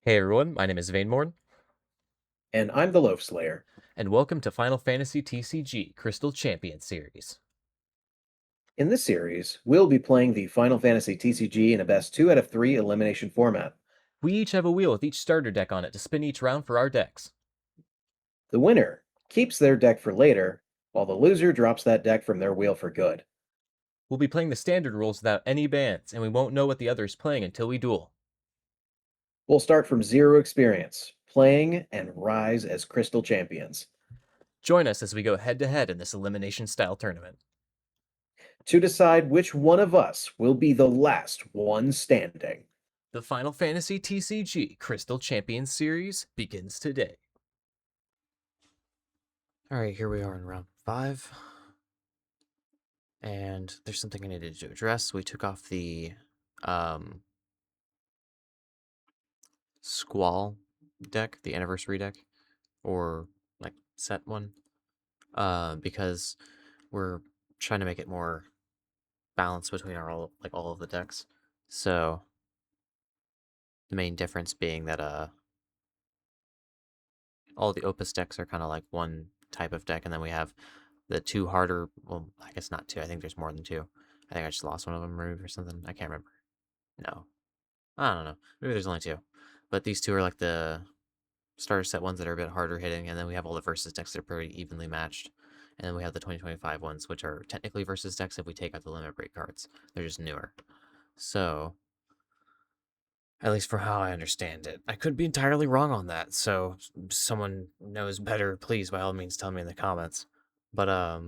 Hey everyone, my name is VayneMourne, And I'm the Loaf Slayer. and welcome to Final Fantasy TCG Crystal Champion Series. In this series, we'll be playing the Final Fantasy TCG in a best 2 out of 3 elimination format. We each have a wheel with each starter deck on it to spin each round for our decks. The winner keeps their deck for later, while the loser drops that deck from their wheel for good. We'll be playing the standard rules without any bans, and we won't know what the other is playing until we duel. We'll start from zero experience, playing and rise as Crystal Champions. Join us as we go head to head in this elimination style tournament. To decide which one of us will be the last one standing. The Final Fantasy TCG Crystal Champion Series begins today. Alright, here we are in round 5. And there's something I needed to address. We took off the Squall deck, the anniversary deck, or like set one, because we're trying to make it more balanced between all of the decks. So the main difference being that all the Opus decks are kind of like one type of deck, and then we have the two harder. Well, I guess not two. I think there's more than two. I think I just lost one of them removed or something. I can't remember. No, I don't know. Maybe there's only two, but these two are like the starter set ones that are a bit harder hitting, and then we have all the versus decks that are pretty evenly matched. And then we have the 2025 ones, which are technically versus decks if we take out the limit break cards. They're just newer. So, at least for how I understand it. I could be entirely wrong on that, so someone knows better, please by all means tell me in the comments. But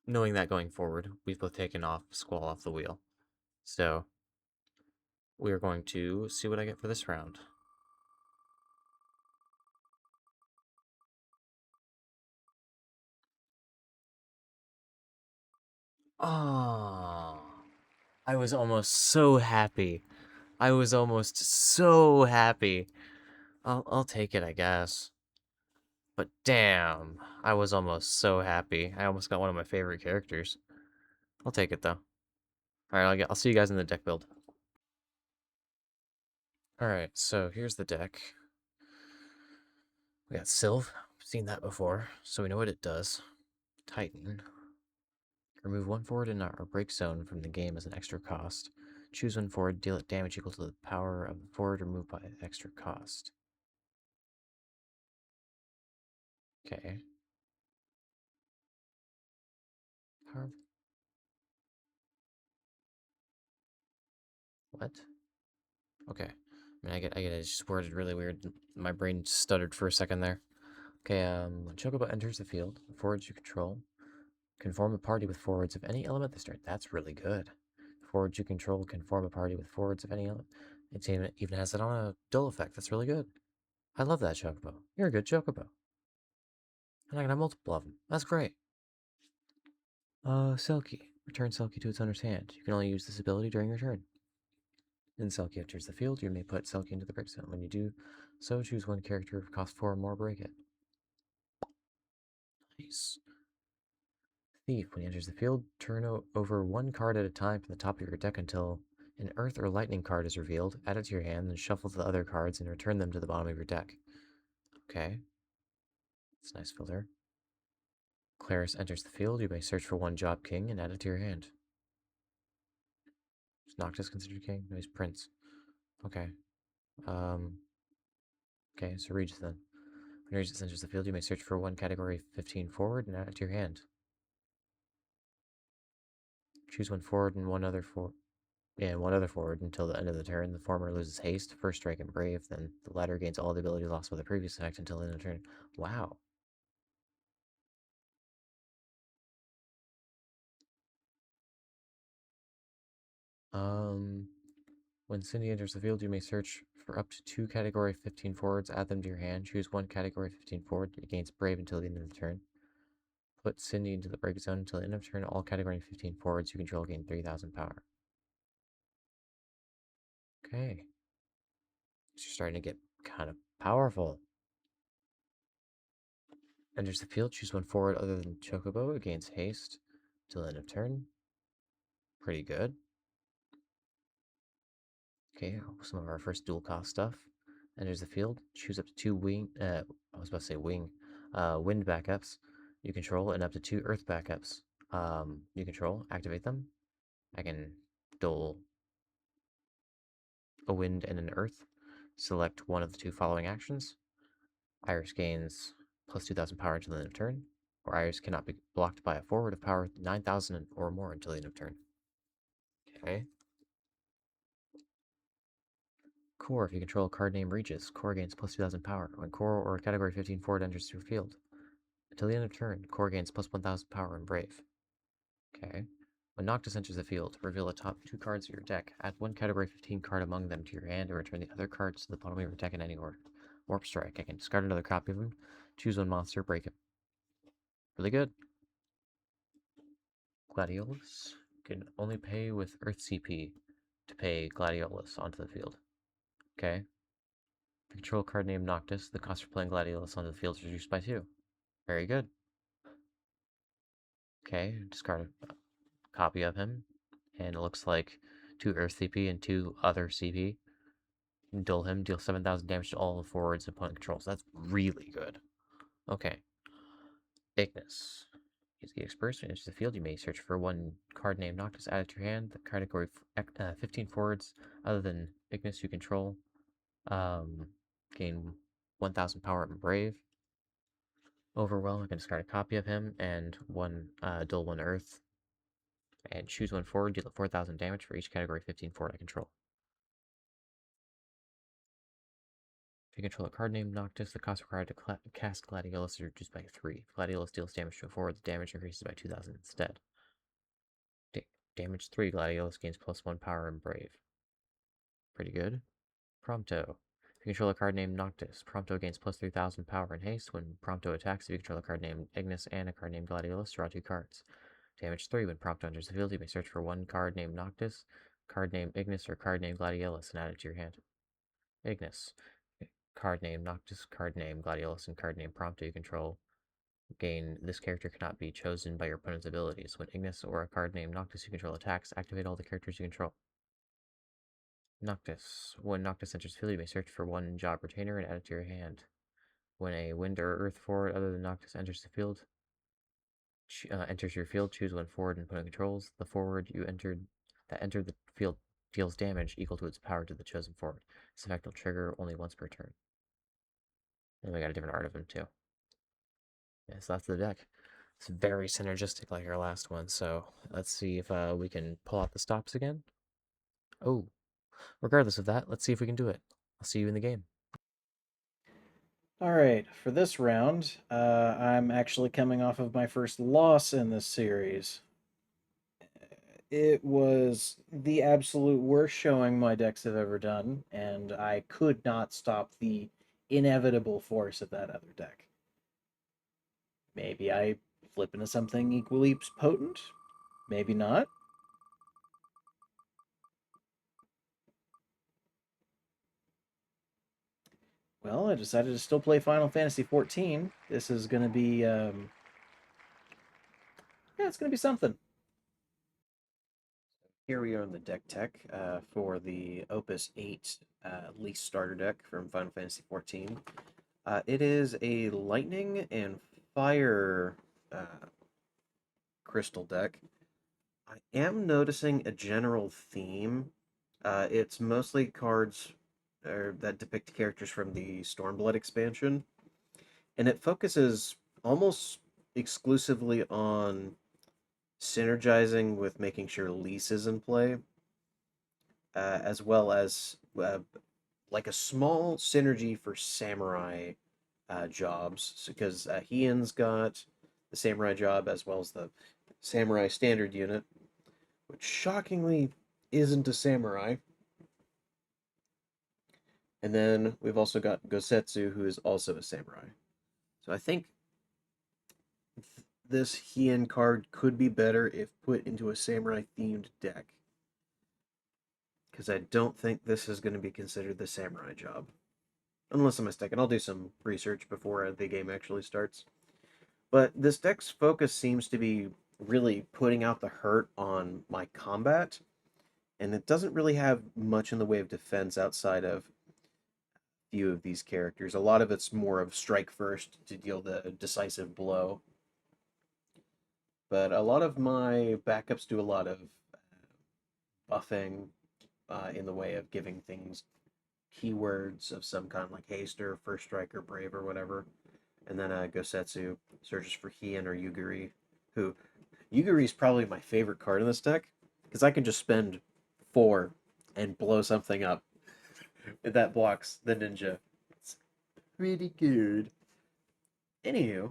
knowing that going forward, we've both taken off Squall off the wheel. So we're going to see what I get for this round. Oh, I was almost so happy. I was almost so happy. I'll take it, I guess. But damn, I was almost so happy. I almost got one of my favorite characters. I'll take it though. All right, I'll see you guys in the deck build. All right, so here's the deck. We got Sylve. Seen that before, so we know what it does. Titan. Remove one forward in our break zone from the game as an extra cost. Choose one forward, deal it damage equal to the power of the forward removed by extra cost. Okay. Power. What? Okay. I mean, I get it. It's just worded really weird. My brain stuttered for a second there. Okay, when Chocobo enters the field, the forwards you control can form a party with forwards of any element this turn. That's really good. The forwards you control can form a party with forwards of any element. It even has it on a dull effect. That's really good. I love that Chocobo. You're a good Chocobo. And I can have multiple of them. That's great. Selkie. Return Selkie to its owner's hand. You can only use this ability during your turn. When Selkie enters the field, you may put Selkie into the break zone. When you do so, choose one character of cost 4 or more, break it. Nice. Thief. When he enters the field, turn over one card at a time from the top of your deck until an Earth or Lightning card is revealed. Add it to your hand, then shuffle the other cards and return them to the bottom of your deck. Okay. That's a nice filter. Claris enters the field. You may search for one Job King and add it to your hand. Is Noctis considered king? No, he's prince. Okay. Okay, so Regis then. When Regis enters the field, you may search for one category 15 forward and add it to your hand. Choose one forward and one other forward until the end of the turn. The former loses haste, first strike, and brave. Then the latter gains all the abilities lost by the previous effect until the end of the turn. Wow. When Cindy enters the field, you may search for up to two category 15 forwards, add them to your hand. Choose one category 15 forward. It gains brave until the end of the turn. Put Cindy into the break zone until the end of turn. All category 15 forwards you control gain 3,000 power. Okay. She's starting to get kind of powerful. Enters the field, choose one forward other than Chocobo. It gains haste till the end of turn. Pretty good. Okay, some of our first dual cost stuff. Enters the field. Choose up to 2 wing. I was about to say wing. Wind backups you control, and up to 2 earth backups you control. Activate them. I can dual a wind and an earth. Select one of the 2 following actions. Iris gains plus 2,000 power until the end of turn, or Iris cannot be blocked by a forward of power 9,000 or more until the end of turn. Okay. Core, if you control a card named Regis, Core gains plus 2,000 power. When Core or a category 15 forward enters your field, until the end of turn, Core gains plus 1,000 power and Brave. Okay. When Noctis enters the field, reveal the top 2 cards of your deck. Add 1 category 15 card among them to your hand, and return the other cards to the bottom of your deck in any order. Warp Strike, I can discard another copy of him, choose 1 monster, break him. Really good. Gladiolus can only pay with Earth CP to pay Gladiolus onto the field. Okay. If you control a card named Noctis, the cost for playing Gladiolus onto the field is reduced by 2. Very good. Okay, discard a copy of him, and it looks like 2 Earth CP and 2 other CP. Duel him, deal 7,000 damage to all the forwards opponent controls. That's really good. Okay. Ignis. Use the Express. When it enters the field, you may search for 1 card named Noctis added to your hand. The category 15 forwards other than Ignis you control gain 1,000 power and Brave. Overwhelm, I can discard a copy of him and duel 1 Earth. And choose 1 forward, deal 4,000 damage for each category 15 forward I control. If you control a card named Noctis, the cost required to cast Gladiolus is reduced by 3. If Gladiolus deals damage to a forward, the damage increases by 2,000 instead. Damage 3, Gladiolus gains plus 1 power and Brave. Pretty good. Prompto. If you control a card named Noctis, Prompto gains plus 3,000 power and haste. When Prompto attacks, if you control a card named Ignis and a card named Gladiolus, draw 2 cards. Damage 3, when Prompto enters the field, you may search for 1 card named Noctis, card named Ignis, or card named Gladiolus and add it to your hand. Ignis. Card named Noctis, card named Gladiolus, and card named Prompto you control gain. This character cannot be chosen by your opponent's abilities. When Ignis or a card named Noctis you control attacks, activate all the characters you control. Noctis. When Noctis enters the field, you may search for 1 job retainer and add it to your hand. When a wind or earth forward other than Noctis enters the field, enters your field, choose 1 forward and opponent controls. The forward that entered the field deals damage equal to its power to the chosen forward. This effect will trigger only once per turn. And we got a different art of him too. Yeah, so that's the deck. It's very synergistic like our last one, so let's see if we can pull out the stops again. Oh, regardless of that, let's see if we can do it. I'll see you in the game. All right, for this round, I'm actually coming off of my first loss in this series. It was the absolute worst showing my decks have ever done, and I could not stop the inevitable force of that other deck. Maybe I flip into something equally potent, maybe not. Well, I decided to still play Final Fantasy XIV. This is going to be, yeah, it's going to be something. Here we are on the deck tech for the Opus 8 Lyse starter deck from Final Fantasy XIV. It is a lightning and fire crystal deck. I am noticing a general theme. It's mostly cards that depict characters from the Stormblood expansion, and it focuses almost exclusively on synergizing with making sure Lyse is in play, as well as like a small synergy for samurai jobs, because Heian's got the samurai job as well as the samurai standard unit, which shockingly isn't a samurai. And then we've also got Gosetsu, who is also a samurai. So I think this Heian card could be better if put into a samurai-themed deck, because I don't think this is going to be considered the samurai job. Unless I'm mistaken. I'll do some research before the game actually starts. But this deck's focus seems to be really putting out the hurt on my combat and it doesn't really have much in the way of defense outside of few of these characters. A lot of it's more of strike first to deal the decisive blow. But a lot of my backups do a lot of buffing in the way of giving things keywords of some kind, like Haster, First Striker, Brave, or whatever. And then Gosetsu searches for Hien or Yugiri, who Yugiri is probably my favorite card in this deck because I can just spend 4 and blow something up that blocks the ninja. It's really good. Anywho,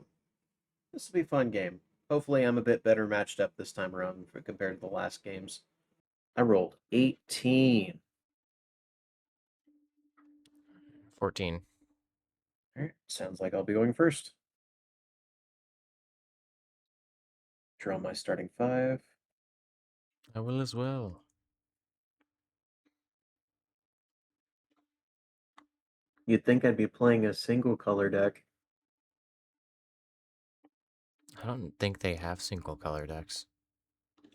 this will be a fun game. Hopefully, I'm a bit better matched up this time around compared to the last games. I rolled 18. 14. All right, sounds like I'll be going first. Draw my starting 5. I will as well. You'd think I'd be playing a single color deck. I don't think they have single color decks.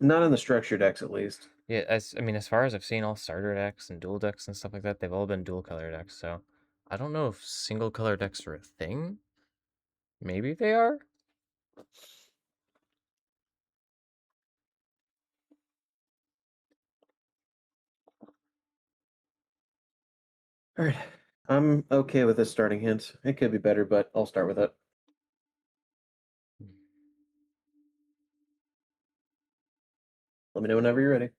Not in the structure decks, at least. Yeah, I mean, as far as I've seen, all starter decks and dual decks and stuff like that, they've all been dual color decks. So I don't know if single color decks are a thing. Maybe they are. All right, I'm okay with this starting hint. It could be better, but I'll start with it. Let me know whenever you're ready.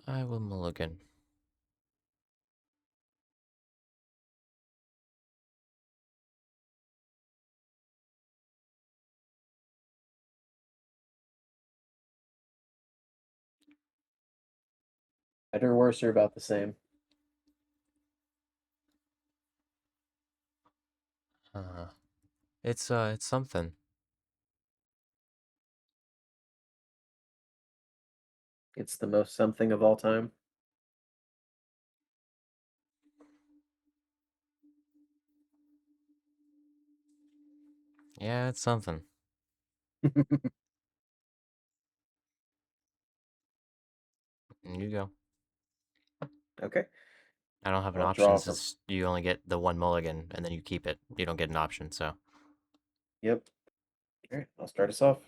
I will mulligan. Better or worse or about the same. It's something. It's the most something of all time. Yeah, it's something. You go. Okay, I don't have an I'll option draw from. since you only get the one mulligan and then you keep it. You don't get an option, so. Yep. All right, I'll start us off.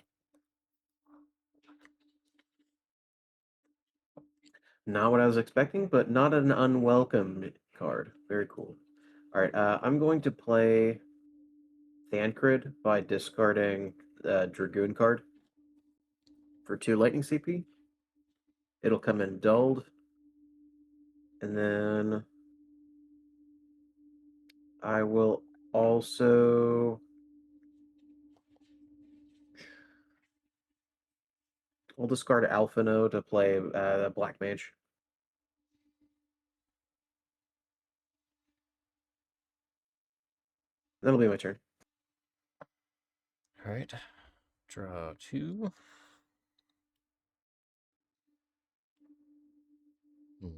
Not what I was expecting, but not an unwelcome card. Very cool. All right, I'm going to play Thancred by discarding Dragoon card for 2 lightning CP. It'll come in dulled, and then I will also. We'll discard Alphino to play Black Mage. That'll be my turn. All right. Draw 2. Hmm.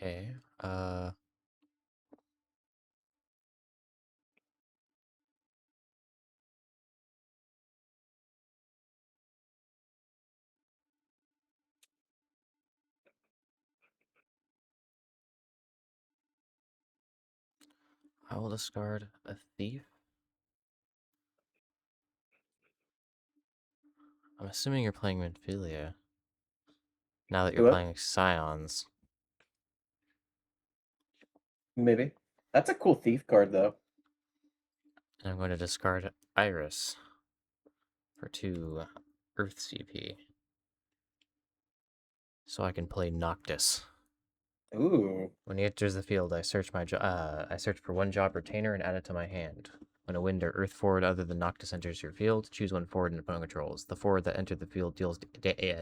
Okay. I will discard a thief. I'm assuming you're playing Minfilia. Now that you're Who up? playing Scions. Maybe. That's a cool thief card, though. And I'm going to discard Iris for 2 Earth CP. So I can play Noctis. Ooh. When he enters the field, I search for 1 job retainer and add it to my hand. When a wind or earth forward other than Noctis enters your field, choose 1 forward an opponent controls. The forward that entered the field deals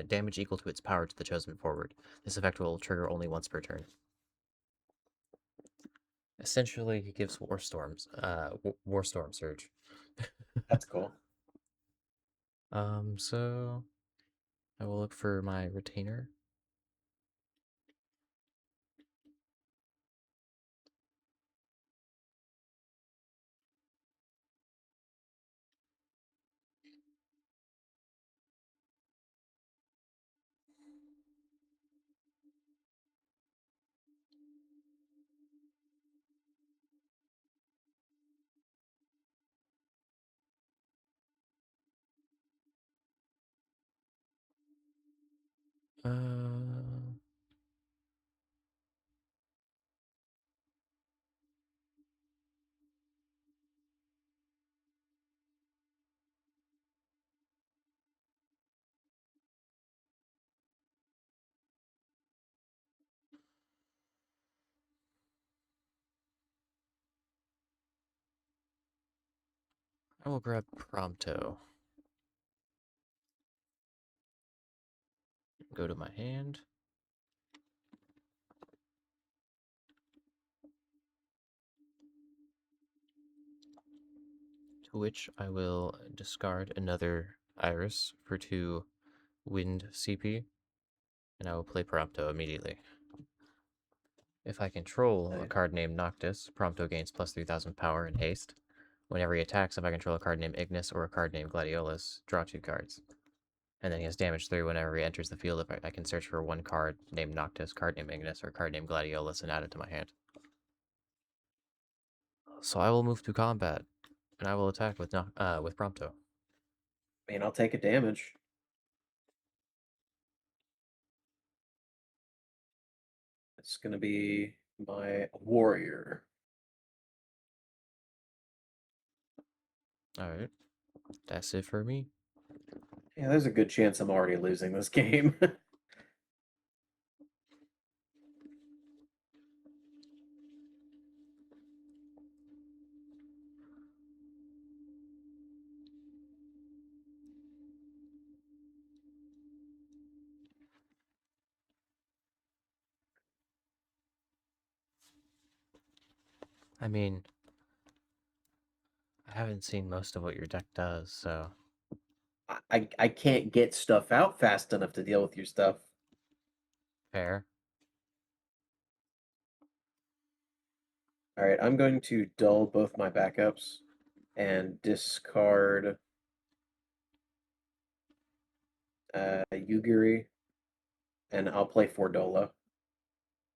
damage equal to its power to the chosen forward. This effect will trigger only once per turn. Essentially, he gives Warstorm Surge. That's cool. So I will look for my retainer. Uh, I will grab Prompto. Go to my hand. To which I will discard another Iris for 2 Wind CP, and I will play Prompto immediately. If I control a Nice. card named Noctis, Prompto gains plus 3000 power and haste. Whenever he attacks, if I control a card named Ignis or a card named Gladiolus, draw 2 cards. And then he has damage 3 whenever he enters the field. If I can search for 1 card named Noctis, card named Ignis, or card named Gladiolus and add it to my hand. So I will move to combat, and I will attack with Prompto. I mean, I'll take a damage. It's gonna be my warrior. Alright, that's it for me. Yeah, there's a good chance I'm already losing this game. I mean, I haven't seen most of what your deck does, so I can't get stuff out fast enough to deal with your stuff. fair. All right, I'm going to dull both my backups and discard Yugiri, and I'll play Fordola.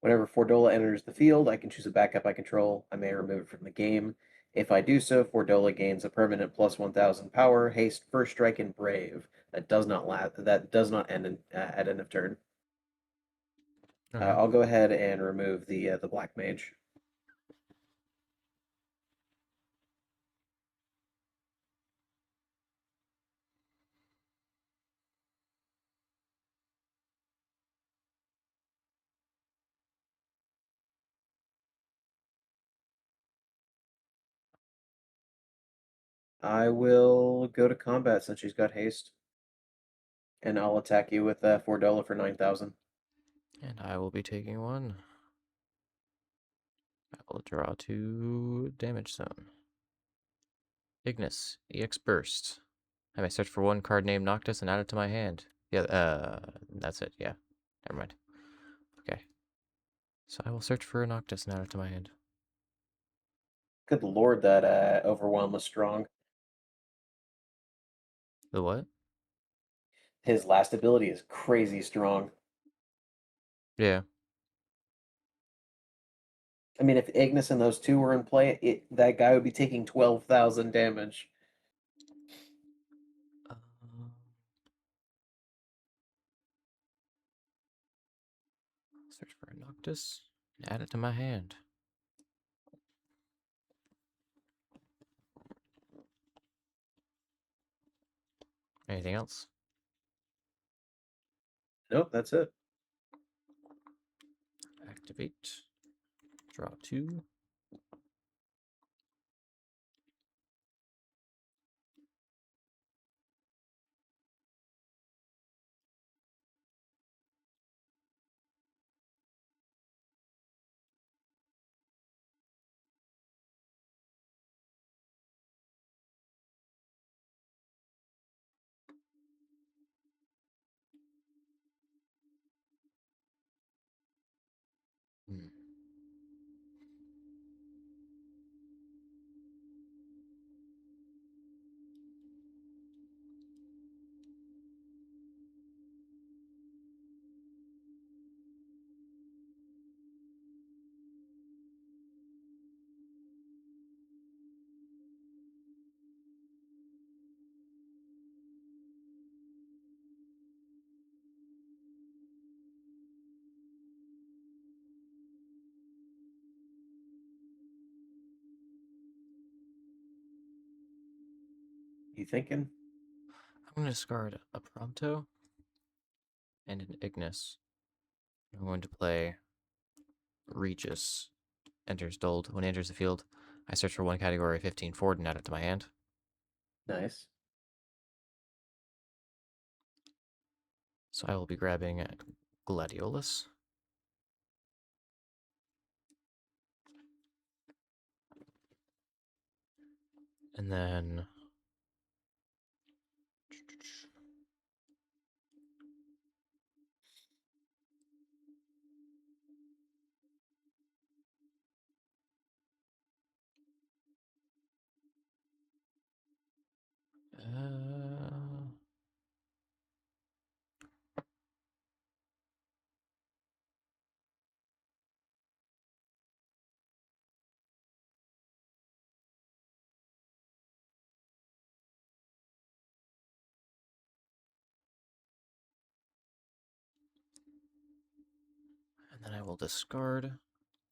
Whenever Fordola enters the field, I can choose a backup I control. I may remove it from the game. If I do so, Fordola gains a permanent plus 1000 power, haste, first strike, and brave. That does not end at end of turn. Alright. I'll go ahead and remove the Black Mage. I will go to combat since she's got haste, and I'll attack you with Fordola for 9000. And I will be taking 1. I will draw 2 damage zone. Ignis, EX Burst. I may search for 1 card named Noctis and add it to my hand. Yeah, that's it, yeah. Never mind. Okay. So I will search for a Noctis and add it to my hand. Good lord, that Overwhelm was strong. The what? His last ability is crazy strong. Yeah. I mean, if Ignis and those two were in play, that guy would be taking 12,000 damage. Uh, search for a Noctis and add it to my hand. Anything else? Nope, that's it. Activate. Draw 2. You thinking? I'm going to discard a Prompto and an Ignis. I'm going to play Regis. Enters Dold. When he enters the field, I search for one category of 15 forward and add it to my hand. Nice. So I will be grabbing Gladiolus. And then and then I will discard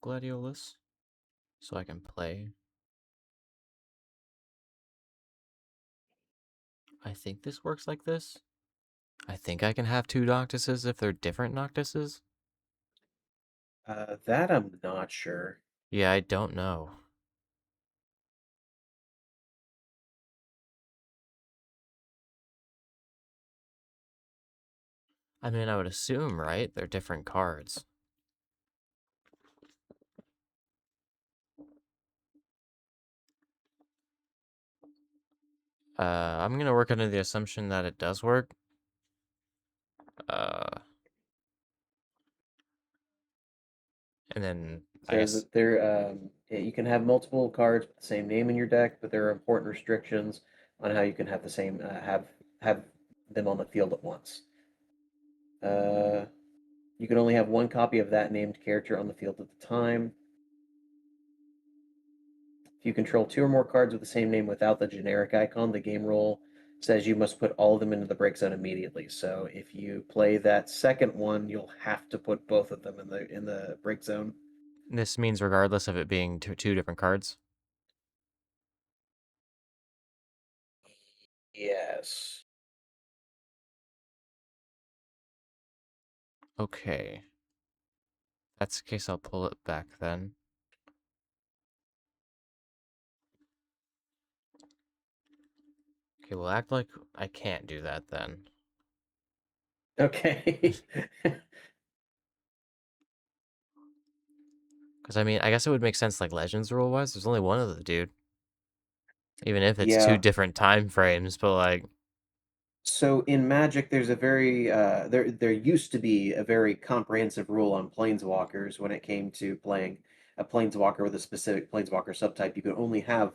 Gladiolus so I can play. I think this works like this. I think I can have two Noctises if they're different Noctises. That I'm not sure. Yeah, I don't know. I mean, I would assume, right? They're different cards. I'm gonna work under the assumption that it does work. And then I Says guess that there, you can have multiple cards with the same name in your deck, but there are important restrictions on how you can have the same have them on the field at once. Uh, you can only have one copy of that named character on the field at the time. If you control two or more cards with the same name without the generic icon, the game rule says you must put all of them into the break zone immediately. So if you play that second one, you'll have to put both of them in the break zone. this means regardless of it being two different cards. Yes. Okay. That's the case, I'll pull it back then. Okay, we'll act like I can't do that then. Okay. Because, I mean, I guess it would make sense, like, Legends rule-wise. There's only one of the dude. Even if it's two Yeah. different time frames, but, like... So in Magic, there's a very there used to be a very comprehensive rule on planeswalkers when it came to playing a planeswalker with a specific planeswalker subtype. You could only have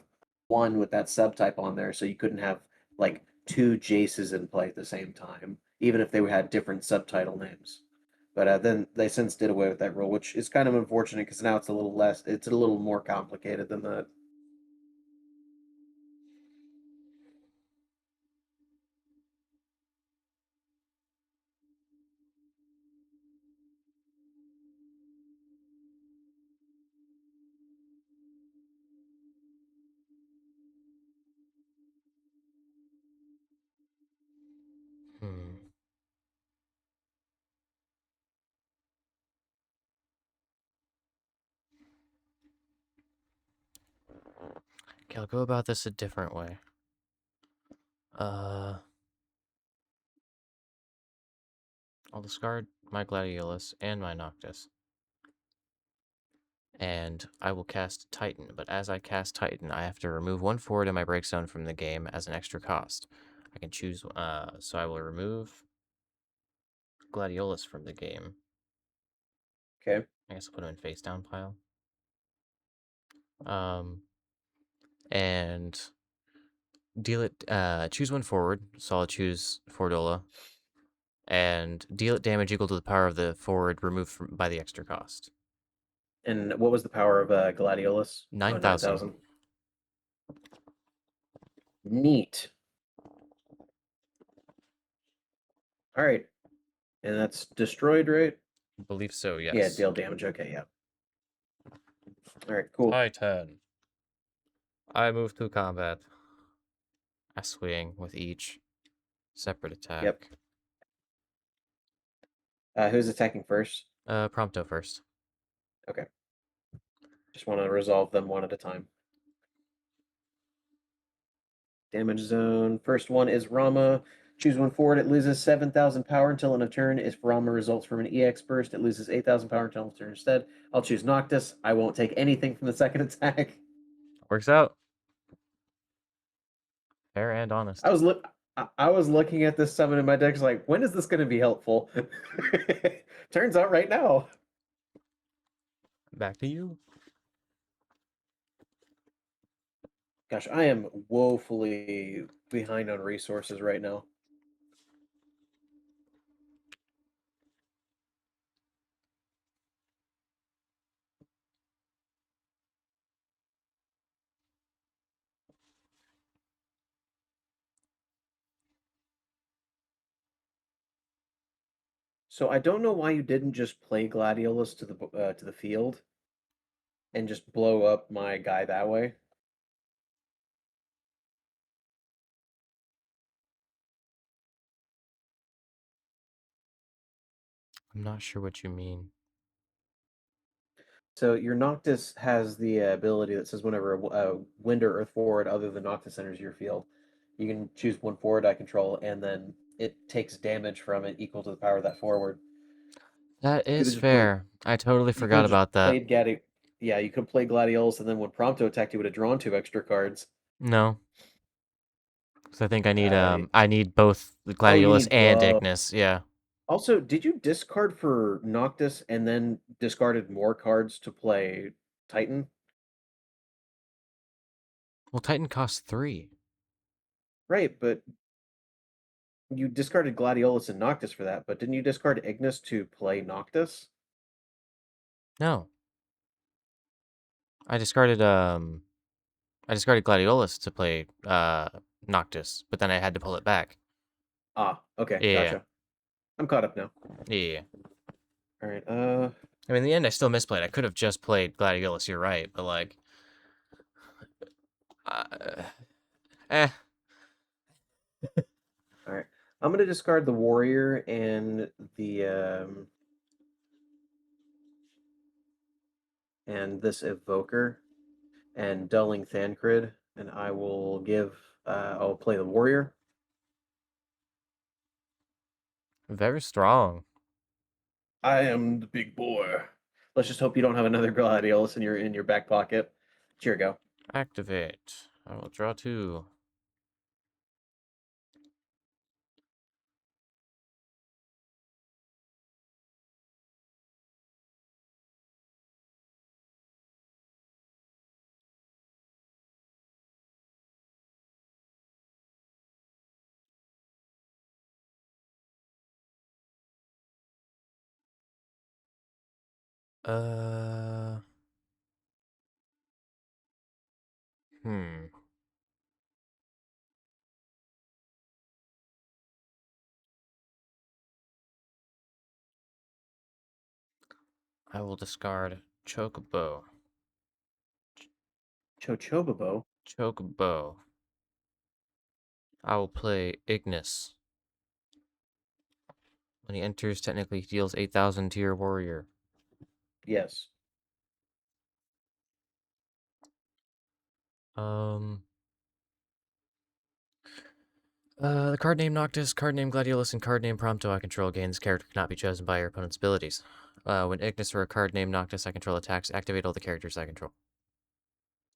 one with that subtype on there, so you couldn't have like two Jaces in play at the same time, even if they had different subtitle names. But then they since did away with that rule, which is kind of unfortunate because now it's a little more complicated than that. Hmm. Okay, I'll go about this a different way. I'll discard my Gladiolus and my Noctis. And I will cast Titan, but as I cast Titan, I have to remove one forward in my break zone from the game as an extra cost. I can choose, so I will remove Gladiolus from the game. Okay. I guess I'll put him in face down pile. And deal it, choose one forward, so I'll choose Fordola, and deal it damage equal to the power of the forward removed by the extra cost. And what was the power of Gladiolus? Oh, 9,000. 9,000. Neat. All right. And that's destroyed, right? I believe so, Yeah, yes. deal damage. Okay, yeah. All right, cool. Titan. I move to combat. I swing with each separate Yep. attack. Who's attacking first? Prompto first. Okay. Just want to resolve them one at a time. Damage zone. First one is Rama. Choose one forward. It loses 7,000 power until end of turn. If Rama results from an EX burst, it loses 8,000 power until end of turn instead. I'll choose Noctis. I won't take anything from the second attack. Works out. Fair and honest. I was looking at this summon in my deck, like, when is this going to be helpful? Turns out right now. Back to you. Gosh, I am woefully behind on resources right now. So I don't know why you didn't just play Gladiolus to the field and just blow up my guy that way. I'm not sure what you mean. So your Noctis has the ability that says whenever a wind or earth forward other than Noctis enters your field, you can choose one forward I control, and then it takes damage from it equal to the power of that forward. That You could is have just played. fair. I totally You could forgot have just about that. played Yeah, you could play Gladiolus, and then when Prompto attacked, you would have drawn 2 extra cards. No, because I think Uh, I need both the oh, you Gladiolus need and both. Ignis. Yeah. Also, did you discard for Noctis and then discarded more cards to play Titan? Well, Titan costs 3. Right, but you discarded Gladiolus and Noctis for that, but didn't you discard Ignis to play Noctis? No, I discarded Gladiolus to play Noctis, but then I had to pull it back. Ah, okay, Yeah. gotcha. I'm caught up now. Yeah. All right, I mean, in the end, I still misplayed. I could have just played Gladiolus. You're right, but like, uh, eh. all right. I'm gonna discard the warrior and the and this evoker and dulling Thancred, and I will give I'll play the warrior. Very strong. I am the big boy. Let's just hope you don't have another Gladiolus in your back pocket. Here you go. Activate. I will draw 2. Uh, hmm. I will discard Chocobo. Chochobobo. Chocobo. I will play Ignis. When he enters, technically he deals 8,000 to your warrior. Yes. Um, the card name Noctis, card name Gladiolus, and card name Prompto I control again. This character cannot be chosen by your opponent's abilities. When Ignis or a card name Noctis I control attacks, activate all the characters I control.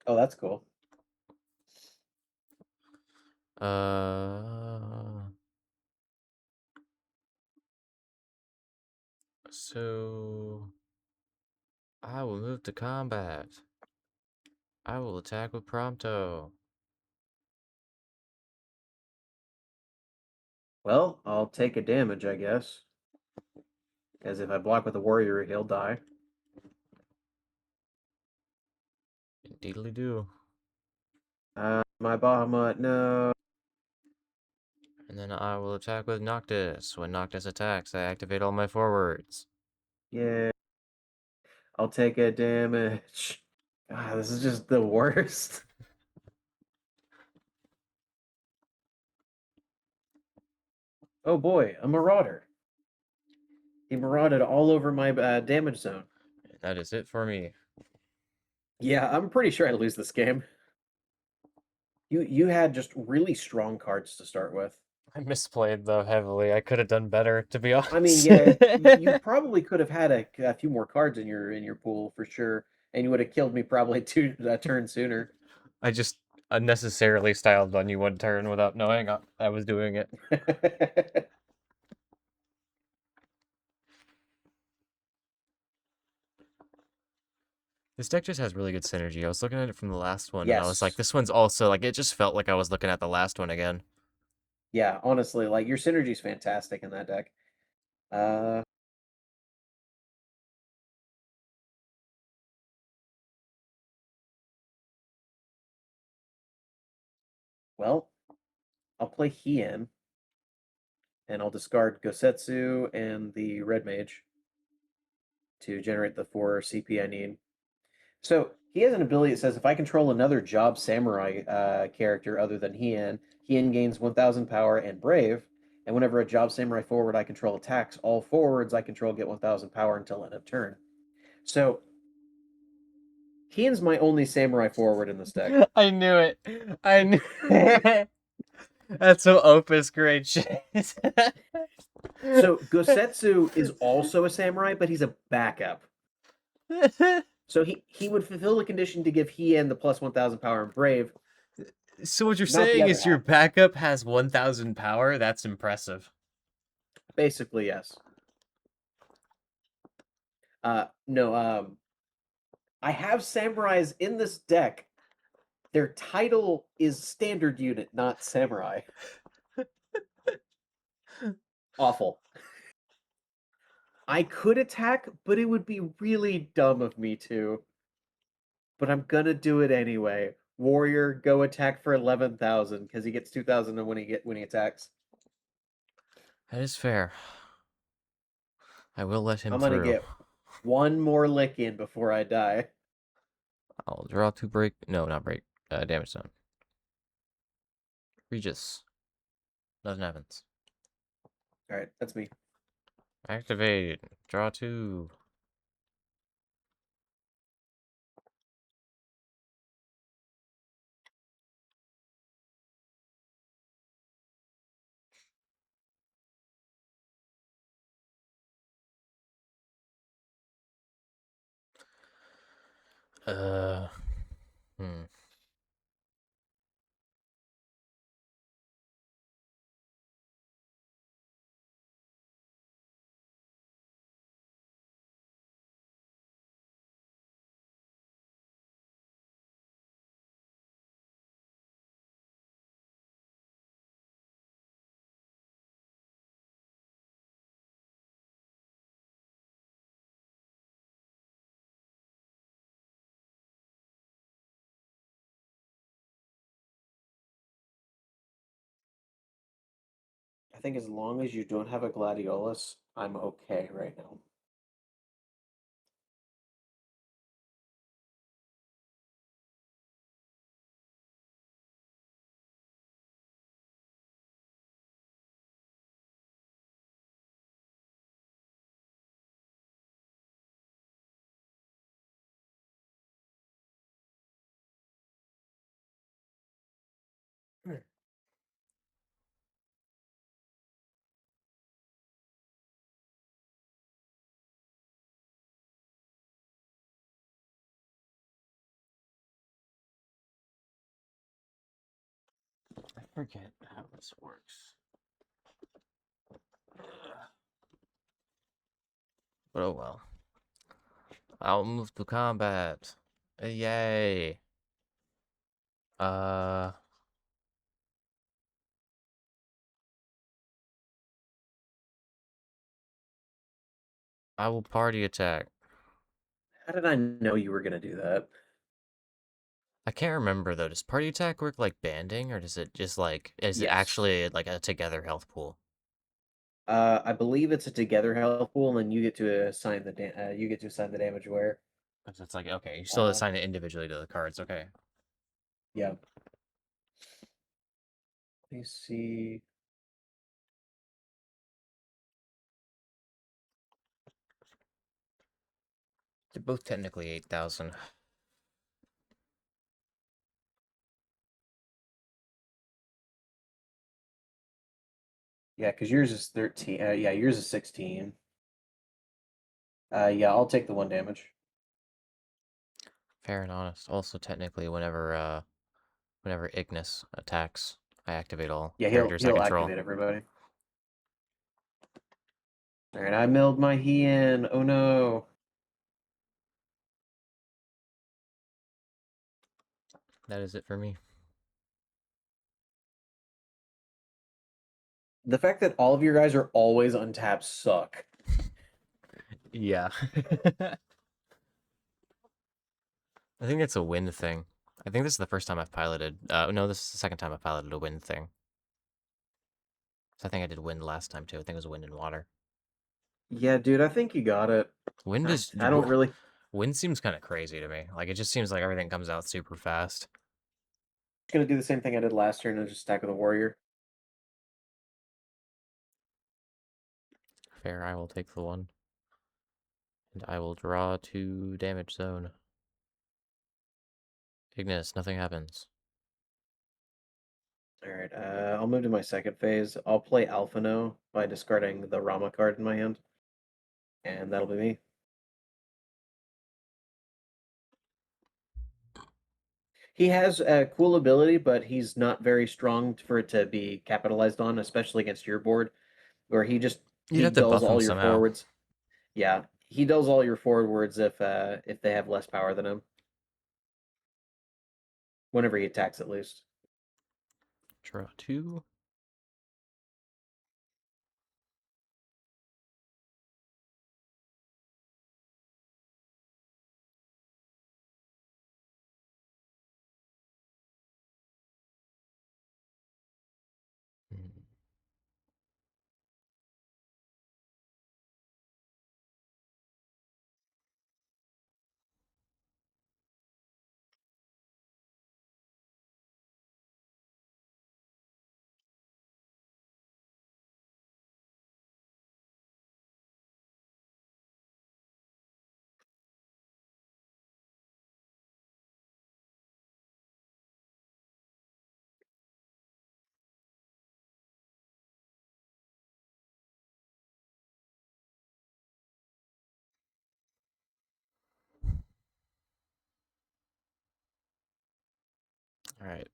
Oh, that's cool. Uh, so I will move to combat. I will attack with Prompto. Well, I'll take a damage, I guess. As if I block with a warrior, he'll die. Indeedly do. My Bahamut, no. And then I will attack with Noctis. When Noctis attacks, I activate all my forwards. Yeah. I'll take a damage. Ah, this is just the worst. Oh boy, a Marauder. He marauded all over my damage zone. That is it for me. Yeah, I'm pretty sure I lose this game. You had just really strong cards to start with. I misplayed though heavily. I could have done better, to be I mean, honest. yeah, you probably could have had a few more cards in your pool for sure, and you would have killed me probably two turns sooner. I just unnecessarily styled on you one turn without knowing I was doing it. This deck just has really good synergy. I was looking at it from the last one, and I was like, Yes. this one's also, like, it just felt like I was looking at the last one again. Yeah, honestly, like your synergy's fantastic in that deck. Uh, well, I'll play Hien, and I'll discard Gosetsu and the Red Mage to generate the 4 CP I need. So he has an ability that says if I control another Job Samurai character other than Hien gains 1,000 power and Brave. And whenever a Job Samurai forward I control attacks, all forwards I control get 1,000 power until end of turn. So Hien's my only Samurai forward in this deck. I knew it. I knew it. That's so Opus great shit. So Gosetsu is also a Samurai, but he's a backup. So he would fulfill the condition to give Hien the plus 1,000 power and Brave. So what you're Not the saying other is your half. backup has 1,000 power? That's impressive. Basically, yes. No, I have samurais in this deck. Their title is standard unit, not samurai. Awful. I could attack, but it would be really dumb of me to. But I'm gonna do it anyway. Warrior, go attack for 11,000 because he gets 2,000 when he attacks. That is fair. I will let him I'm gonna through. get one more lick in before I die. I'll draw 2 break. No, not break. Damage zone. Regis. Nothing happens. All right, that's me. Activate. Draw 2. Uh. Hmm. I think as long as you don't have a gladiolus, I'm okay right now. I forget how this works. But oh well. I'll move to combat. Yay. Uh. I will party attack. How did I know you were gonna do that? I can't remember though. Does party attack work like banding, or does it just like is it Yes. actually like a together health pool? I believe it's a together health pool, and then you get to assign you get to assign the damage where. Because it's like okay, you still Uh, assign it individually to the cards. Okay. yeah. Let me see. They're both technically 8,000. Yeah, because yours is 13. Yeah, yours is 16. Yeah, I'll take the 1 damage. Fair and honest. Also, technically, whenever Ignis attacks, I activate all Yeah, characters I he'll control. activate everybody. All right, I milled my Hien. Oh no. That is it for me. The fact that all of your guys are always untapped suck. Yeah. I think it's a wind thing. I think this is the first time I've piloted. No, this is the second time I piloted a wind thing. So I think I did wind last time too. I think it was wind and water. Yeah, dude, I think you got it. Wind is. I don't really. Wind seems kind of crazy to me. Like it just seems like everything comes out super fast. Gonna do the same thing I did last turn and just stack with a warrior. Fair, I will take the one. And I will draw 2 damage zone. Ignis, nothing happens. All right, I'll move to my second phase. I'll play Alphino by discarding the Rama card in my hand, and that'll be me. He has a cool ability, but he's not very strong for it to be capitalized on, especially against your board, where You'd he have to dulls buff him all your somehow. forwards. Yeah, he dulls all your forwards if they have less power than him. Whenever he attacks, at least. Draw 2. Hmm. All right.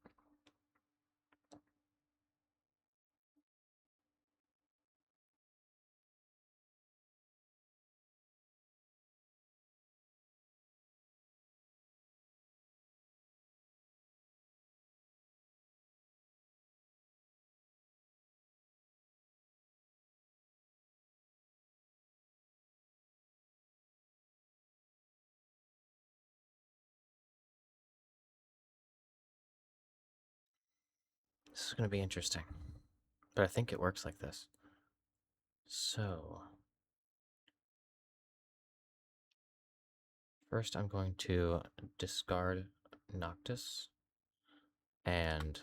This is going to be interesting. But I think it works like this. So, first I'm going to discard Noctis and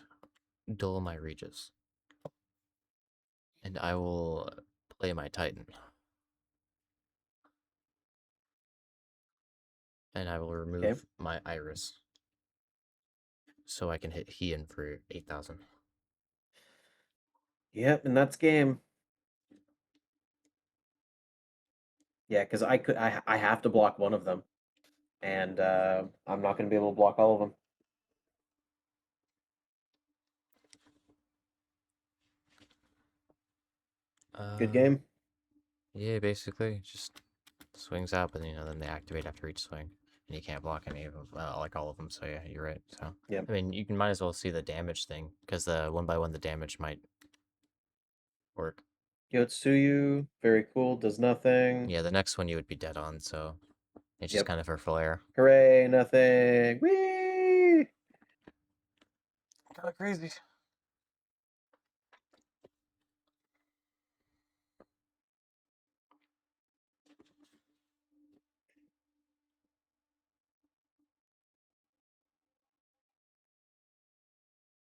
dull my Regis. And I will play my Titan. And I will remove my Iris. So I can hit Hien for 8,000. Yep, and that's game. Yeah, because I have to block one of them, and I'm not going to be able to block all of them. Good game. Yeah, basically, just swings out, but then they activate after each swing, and you can't block any of them, like all of them. So yeah, you're right. So Yeah. I mean, might as well see the damage thing because the 1 by 1 the damage might work. Yotsuyu, very cool, does nothing. Yeah, the next one you would be dead on, so it's just Yep. kind of for flair. Hooray, nothing. Whee! Kind of crazy.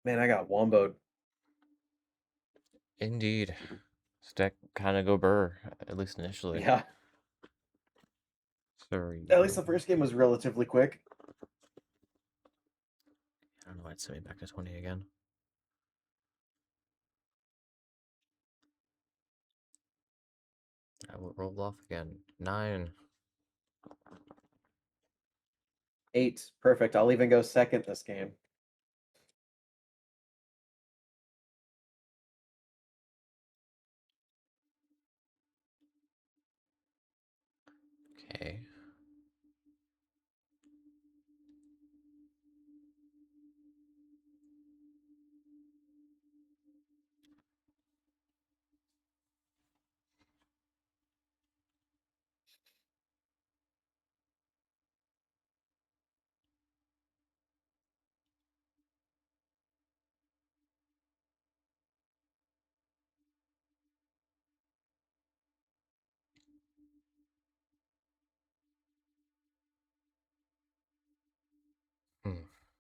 Man, I got womboed. Indeed, this deck kind of go burr, at least initially. Yeah. There At you least the go. first game was relatively quick. I don't know why it sent me back to 20 again. I will roll off again. 9. 8. Perfect. I'll even go second this game. Okay.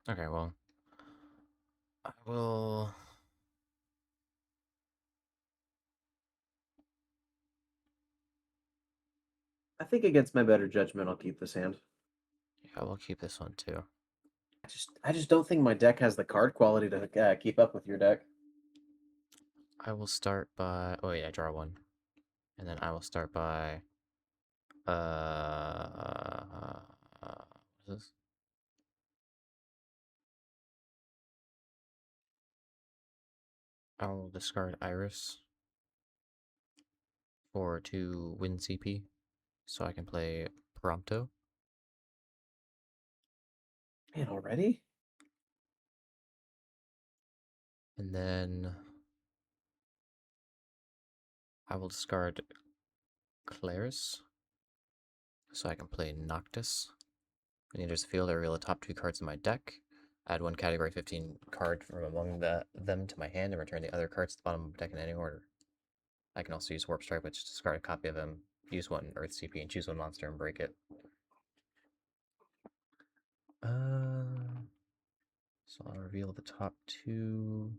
Okay, well, I will. I think against my better judgment, I'll keep this hand. Yeah, we'll keep this one too. I just don't think my deck has the card quality to keep up with your deck. I will start by. Oh, yeah, draw one. And then I will start by. What is this? I will discard Iris for 2 win CP, so I can play Prompto. Man, already? And then I will discard Claris, so I can play Noctis. When enters the field, I reveal the top 2 cards in my deck. Add 1 category 15 card from among them to my hand and return the other cards to the bottom of the deck in any order. I can also use Warp Strike, which discard a copy of him, use 1 Earth CP, and choose 1 monster and break it. So I'll reveal the top 2.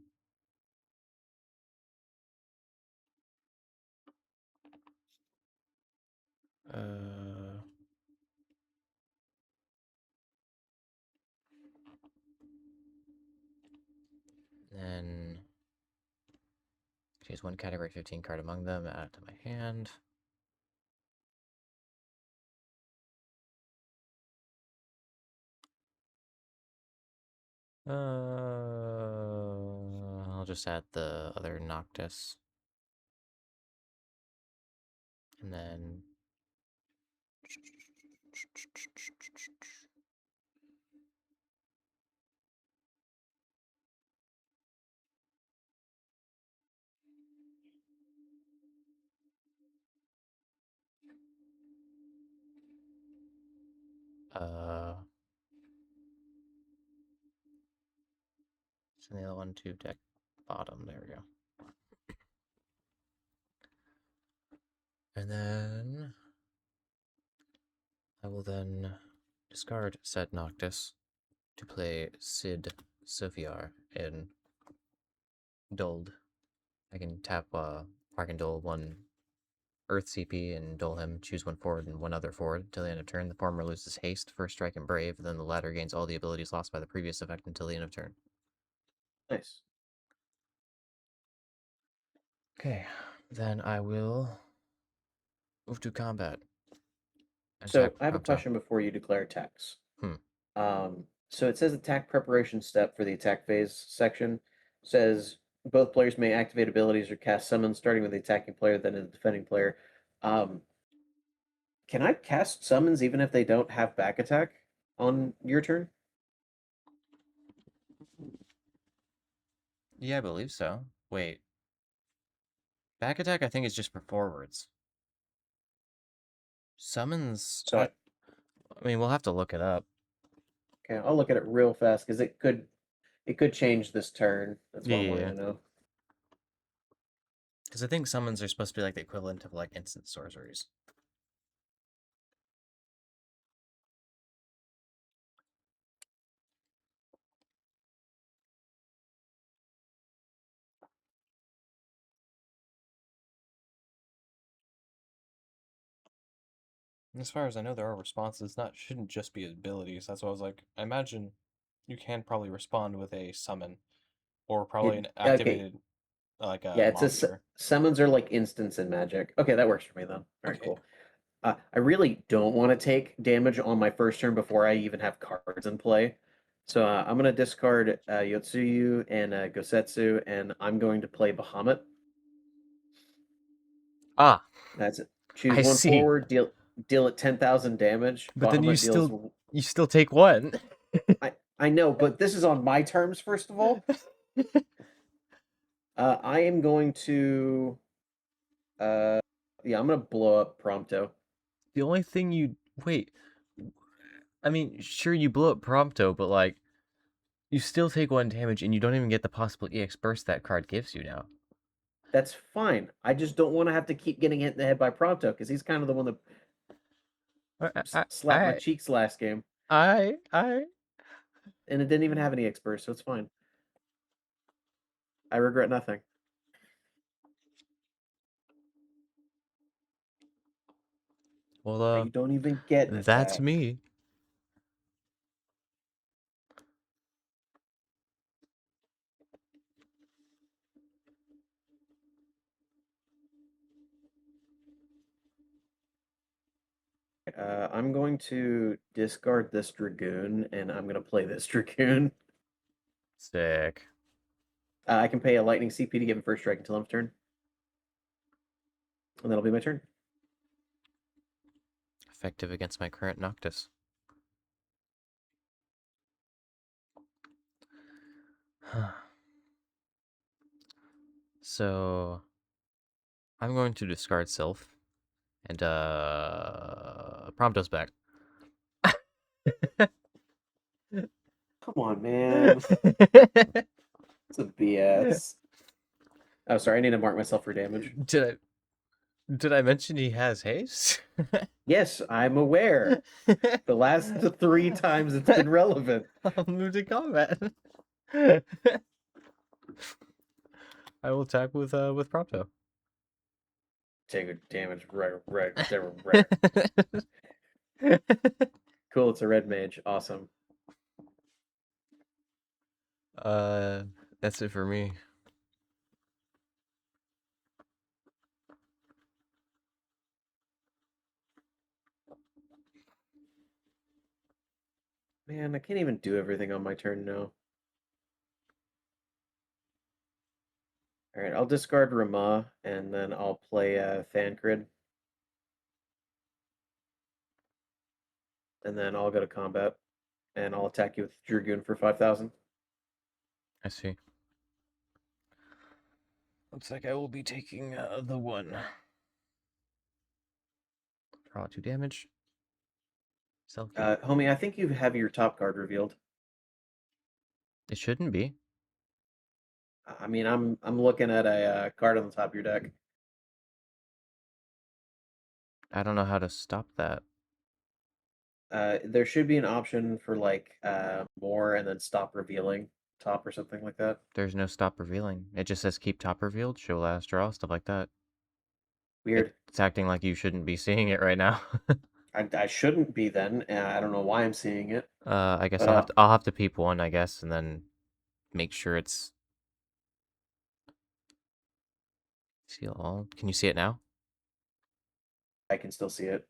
Then choose 1 category 15 card among them, add it to my hand. I'll just add the other Noctis. And then send the other one to deck bottom. There we go. And then I will then discard said Noctis to play Sid Sophiar in Dold. I can tap I can dole 1 Earth CP and dole him, choose 1 forward and 1 other forward until the end of turn. The former loses haste, first strike, and brave, then the latter gains all the abilities lost by the previous effect until the end of turn. Nice. Okay, then I will move to combat. So Attack I have a Prompto. question before you declare attacks. Hmm. So it says attack preparation step for the attack phase section. Says both players may activate abilities or cast summons starting with the attacking player, then the defending player. Um, can I cast summons even if they don't have back attack on your turn? Yeah, I believe so. Wait. Back attack, I think, is just for forwards. Summons, So I mean, we'll have to look it up. okay, I'll look at it real fast because it could change this turn. That's why I'm wanting Yeah. to know. Because I think summons are supposed to be like the equivalent of like instant sorceries. As far as I know, there are responses. Not shouldn't just be abilities. That's why I was like, I imagine you can probably respond with a summon or probably It an okay. activated like a Yeah, monster. summons are like instants in Magic. Okay, that works for me then. All right, Okay. cool. I really don't want to take damage on my first turn before I even have cards in play. So I'm going to discard Yotsuyu and Gosetsu, and I'm going to play Bahamut. Ah, That's it. Choose I one see. forward, deal it 10,000 damage. But then Bahamut deals. you still take one. I know, but this is on my terms, first of all. I am going to. Uh, yeah, I'm going to blow up Prompto. The only thing you wait. I mean, sure you blow up Prompto, but like you still take one damage and you don't even get the possible EX burst that card gives you now. That's fine. I just don't want to have to keep getting hit in the head by Prompto because he's kind of the one that slapped my I cheeks last game, I and it didn't even have any experts, so it's fine. I regret nothing. well You don't even get that's that. me. I'm going to discard this Dragoon, and I'm going to play this Dragoon. Sick. I can pay a Lightning CP to give him first strike until end of turn, and that'll be my turn. Effective against my current Noctis. So I'm going to discard Sylph and Prompto's back. Come on, man. It's a BS. Oh, sorry. I need to mark myself for damage. Did I mention he has haste? Yes, I'm aware. The last three times it's been relevant. I'll move to combat. I will attack with Prompto. Take a damage. Right. Cool. It's a red mage. Awesome. uh, that's it for me. Man, I can't even do everything on my turn now. All right, I'll discard Rama and then I'll play Thancred. And then I'll go to combat and I'll attack you with Dragoon for 5,000. I see. Looks like I will be taking the one. Draw 2 damage. Selkie. Homie, I think you have your top card revealed. It shouldn't be. I mean, I'm looking at a card on the top of your deck. I don't know how to stop that. There should be an option for like more and then stop revealing top or something like that. There's no stop revealing. It just says keep top revealed, show last draw, stuff like that. Weird. It's acting like you shouldn't be seeing it right now. I shouldn't be then. I don't know why I'm seeing it. I guess But I'll have to peep one, I guess, and then make sure it's see all. Can you see it now? I can still see it.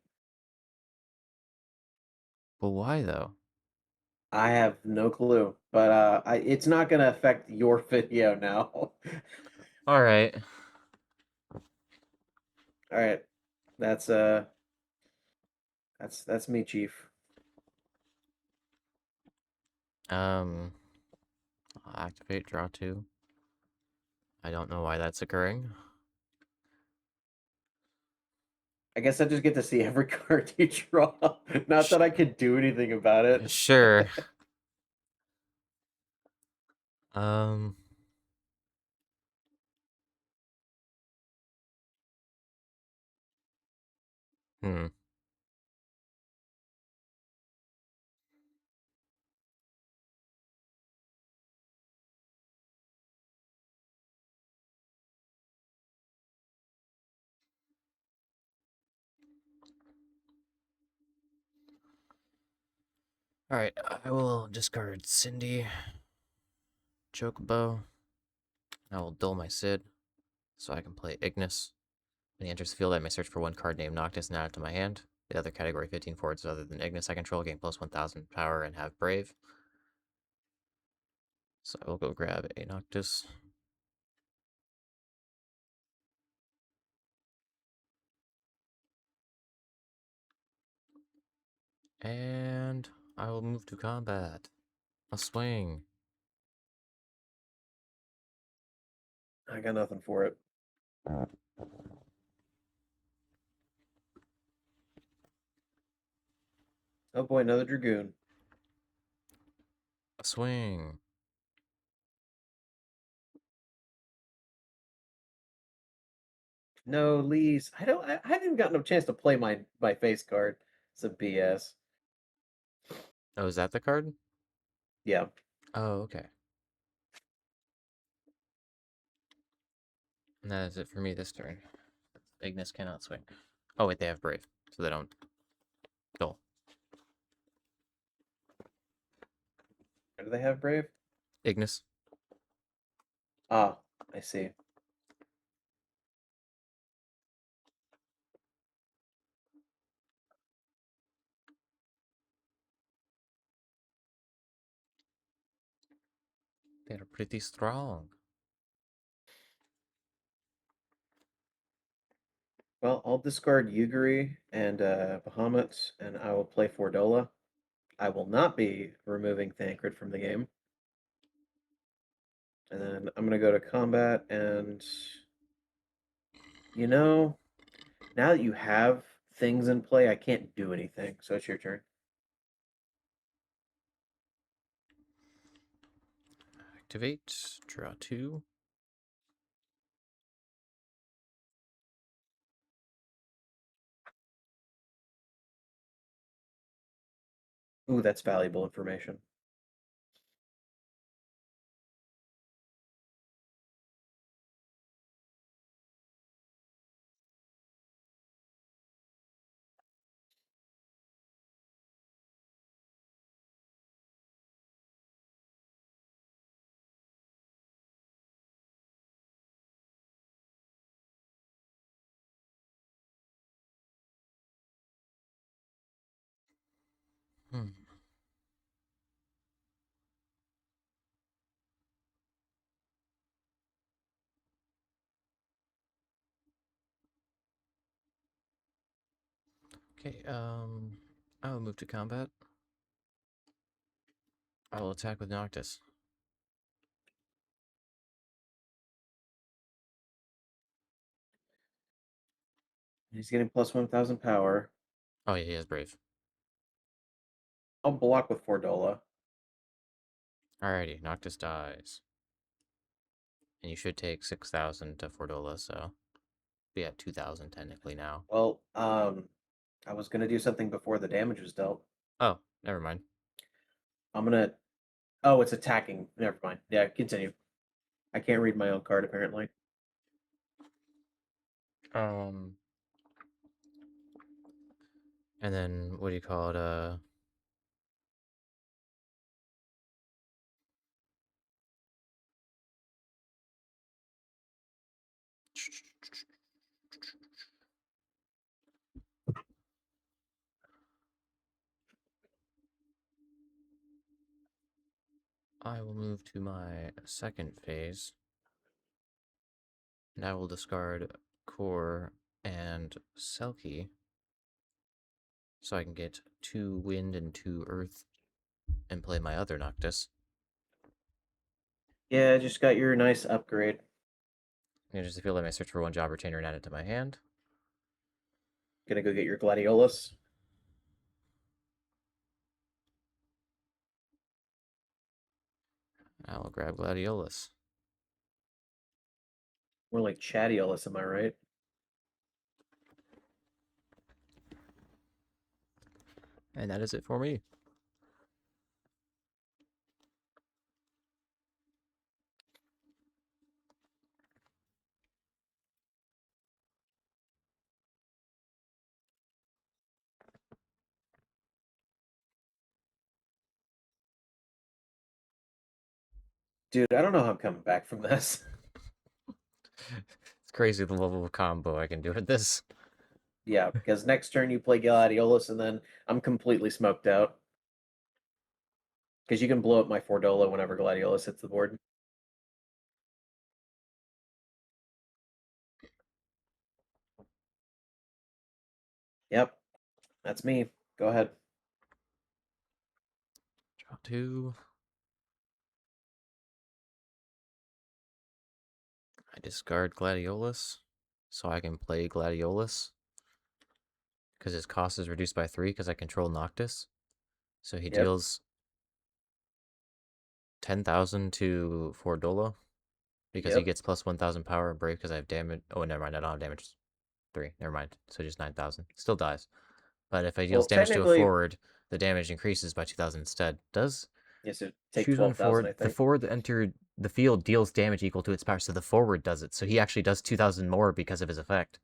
Well, why though? I have no clue. But it's not gonna affect your video now. All right. All right. That's that's me, Chief. Um, I'll activate draw 2. I don't know why that's occurring. I guess I just get to see every card you draw. Not Sh that I could do anything about it. Sure. Um, hmm. Alright, I will discard Cindy, Chocobo. I will dull my Sid, so I can play Ignis. When he enters the field, I may search for one card named Noctis and add it to my hand. The other category 15 forwards other than Ignis I control gain plus 1000 power and have Brave. So I will go grab a Noctis. And I will move to combat. A swing. I got nothing for it. Oh boy, another Dragoon. A swing. No, Lyse. I haven't even gotten a chance to play my face card. It's a BS. Oh, is that the card? Yeah. Oh, okay. And that is it for me this turn. Ignis cannot swing. Oh, wait, they have Brave, so they don't dull. Do they have Brave? Ignis. Ah, I see. They're pretty strong. Well, I'll discard Yuguri and Bahamut, and I will play Fordola. I will not be removing Thancred from the game. And then I'm going to go to combat, and you know, now that you have things in play, I can't do anything. So it's your turn. Activate. Draw 2. Ooh, that's valuable information. Hmm. Okay, I will move to combat. I will attack with Noctis. He's getting plus 1,000 power. Oh, yeah, he has Brave. I'll block with Fordola. Alrighty, Noctis dies. And you should take 6,000 to Fordola, so be at 2,000 technically now. Well, I was gonna do something before the damage was dealt. Oh, never mind. I'm gonna. Oh, it's attacking. Never mind. Yeah, continue. I can't read my own card apparently. Um, and then what do you call it? I will move to my second phase. And I will discard Core and Selkie. So I can get 2 Wind and 2 Earth and play my other Noctis. Yeah, I just got your nice upgrade. And just feel like I search for 1 Job Retainer and add it to my hand. Gonna go get your Gladiolus. I will grab Gladiolus. More like Chadiolus, am I right? And that is it for me. Dude, I don't know how I'm coming back from this. It's crazy the level of combo I can do with this. Yeah, because next turn you play Gladiolus, and then I'm completely smoked out. Because you can blow up my Fordola whenever Gladiolus hits the board. Yep, that's me. Go ahead. Draw 2. I discard Gladiolus, so I can play Gladiolus. Because his cost is reduced by 3 because I control Noctis. So he deals 10,000 to Fordola. Because he gets plus 1,000 power and brave because I have damage. Oh, never mind. I don't have damage. 3. Never mind. So just 9,000. Still dies. But if I deals damage to a forward, the damage increases by 2,000 instead. Does? Yes, it take Choose one 12,000, forward. I think. The forward that entered the field deals damage equal to its power. So the forward does it. So he actually does 2,000 more because of his effect.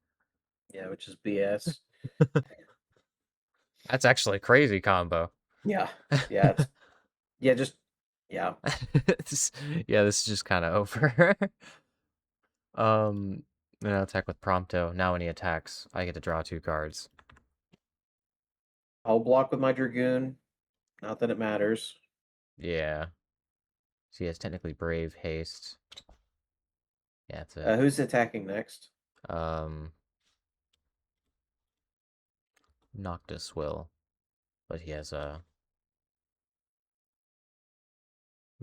Yeah, which is BS. That's actually a crazy combo. Yeah. Yeah. Yeah, just. Yeah. Yeah, this is just kind of over. Then I'll attack with Prompto. Now when he attacks, I get to draw 2 cards. I'll block with my Dragoon. Not that it matters. Yeah. So he has technically Brave, Haste. Yeah, that's it. Who's attacking next? Noctis will. But he has a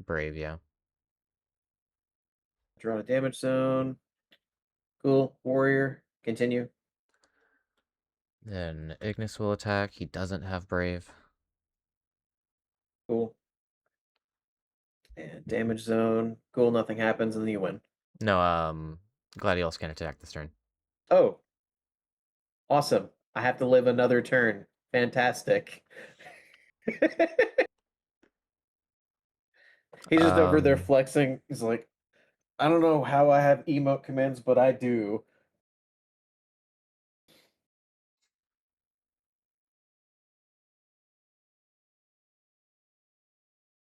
Brave, yeah. Draw a damage zone. Cool. Warrior. Continue. Then Ignis will attack. He doesn't have Brave. Cool. And damage zone. Cool, nothing happens, and then you win. No, Gladiolus can attack this turn. Oh. Awesome. I have to live another turn. Fantastic. He's just over there flexing. He's like, I don't know how I have emote commands, but I do.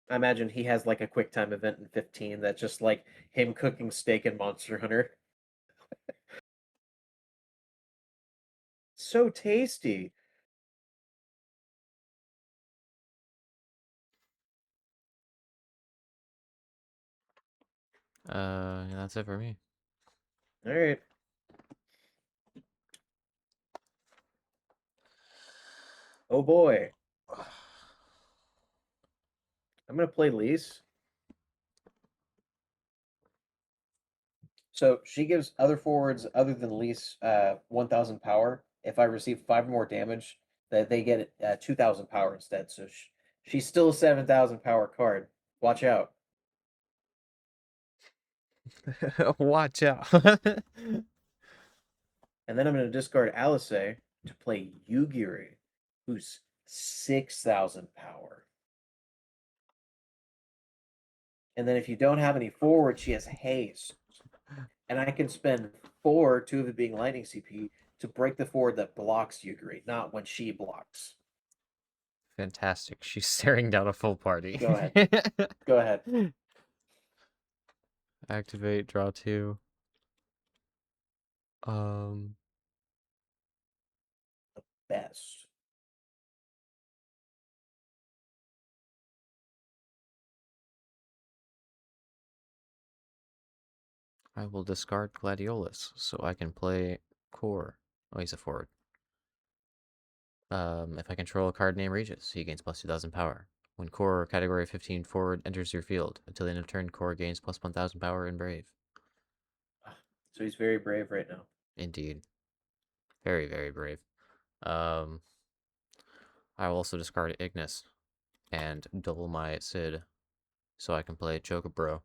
I imagine he has like a quick time event in 15 that's just like him cooking steak in Monster Hunter. So tasty. Yeah, that's it for me. All right. Oh boy. I'm going to play Lyse. So she gives other forwards other than Lyse 1,000 power. If I receive 5 more damage, that they get 2,000 power instead. So she's still a 7,000 power card. Watch out. Watch out. And then I'm going to discard Alice to play Yugiri, who's 6,000 power. And then if you don't have any forward, she has haste. And I can spend 4, 2 of it being lightning CP, to break the forward that blocks Yugiri, not when she blocks. Fantastic. She's staring down a full party. Go ahead. Go ahead. Activate, draw 2. Best. I will discard Gladiolus so I can play Core. Oh, he's a forward. If I control a card named Regis, he gains plus 2,000 power. When Core category 15 forward enters your field, until the end of turn, Core gains plus 1,000 power and Brave. So he's very brave right now. Indeed. Very, very brave. I will also discard Ignis and double my Sid so I can play Chocobro,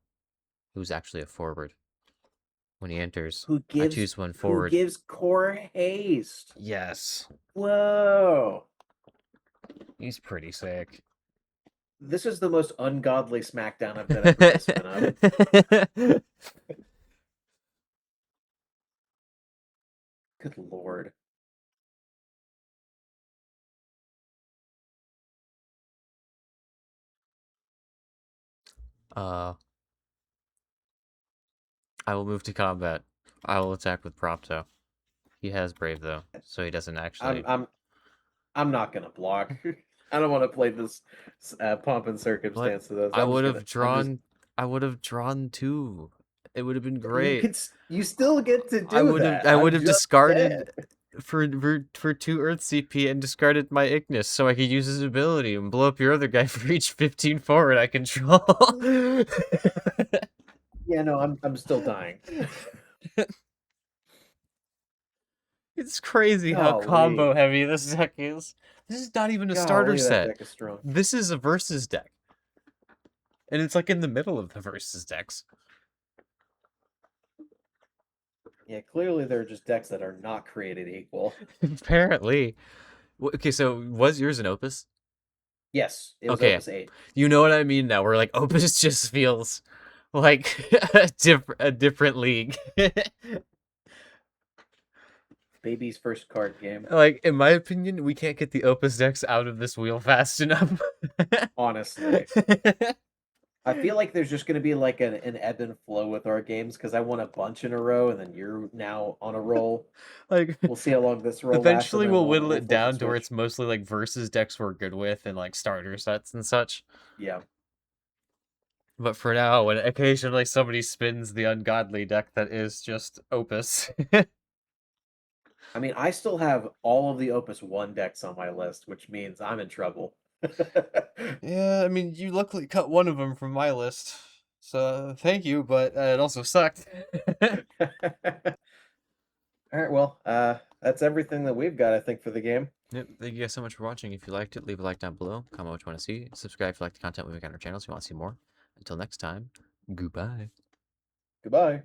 who's actually a forward. When he enters, I choose one forward. Who gives Core haste? Yes. Whoa. He's pretty sick. This is the most ungodly SmackDown I've been a participant of. Good lord. I will move to combat. I will attack with Prompto. He has Brave though, so he doesn't actually. I'm not gonna block. I don't want to play this pomp and circumstance of those. I I'm would just have gonna- I'm just- drawn. I would have drawn 2. It would have been great. You still get to do I would that. have. I would I'm have just discarded dead. for 2 Earth CP and discarded my Ignis so I could use his ability and blow up your other guy for each 15 forward I control. Yeah, no, I'm still dying. It's crazy how Golly. combo heavy this deck is. This is not even a starter Golly, that set. deck is strong. This is a versus deck. And it's like in the middle of the versus decks. Yeah, clearly there are just decks that are not created equal. Apparently. Okay, so was yours an Opus? Yes, it was Okay. Opus 8. You know what I mean now, where like Opus just feels like a different league. Baby's first card game. Like, in my opinion, we can't get the Opus decks out of this wheel fast enough. Honestly. I feel like there's just going to be like an ebb and flow with our games because I won a bunch in a row and then you're now on a roll. Like, we'll see how long this roll lasts. Eventually, we'll whittle we'll it down to where switch. it's mostly like versus decks we're good with and like starter sets and such. Yeah. But for now, when occasionally somebody spins the ungodly deck that is just Opus. I mean, I still have all of the Opus 1 decks on my list, which means I'm in trouble. Yeah, I mean, you luckily cut one of them from my list, so thank you, but it also sucked. All right, well, that's everything that we've got, I think, for the game. Yep, thank you guys so much for watching. If you liked it, leave a like down below. Comment what you want to see. Subscribe if you like the content we make on our channel so you want to see more. Until next time, goodbye. Goodbye.